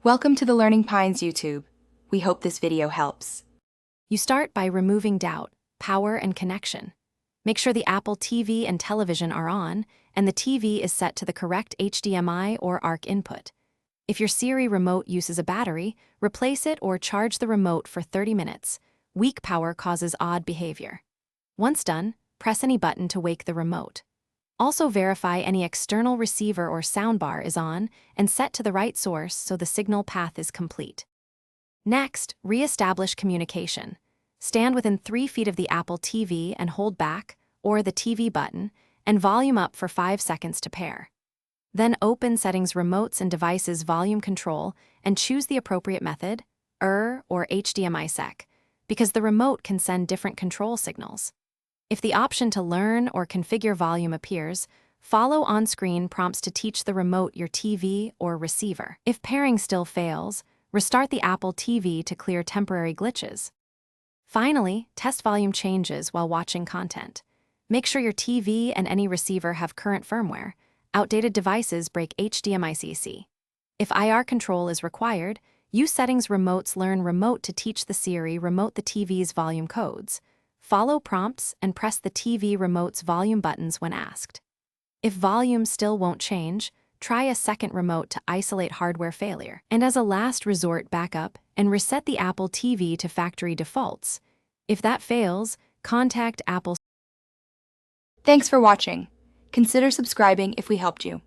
Welcome to the Learning Pines YouTube. We hope this video helps. You start by removing doubt, power, and connection. Make sure the Apple TV and television are on, and the TV is set to the correct HDMI or ARC input. If your Siri remote uses a battery, replace it or charge the remote for 30 minutes. Weak power causes odd behavior. Once done, press any button to wake the remote. Also verify any external receiver or soundbar is on and set to the right source so the signal path is complete. Next, re-establish communication. Stand within 3 feet of the Apple TV and hold back, or the TV button, and volume up for 5 seconds to pair. Then open Settings Remotes and Devices Volume Control and choose the appropriate method, or HDMI sec, because the remote can send different control signals. If the option to learn or configure volume appears, follow on-screen prompts to teach the remote your TV or receiver. If pairing still fails, restart the Apple TV to clear temporary glitches. Finally, test volume changes while watching content. Make sure your TV and any receiver have current firmware. Outdated devices break HDMI-CC. If IR control is required, use Settings Remotes Learn Remote to teach the Siri remote the TV's volume codes. Follow prompts and press the TV remote's volume buttons when asked. If volume still won't change, try a second remote to isolate hardware failure. And as a last resort, backup and reset the Apple TV to factory defaults. If that fails, contact Apple. Thanks for watching. Consider subscribing if we helped you.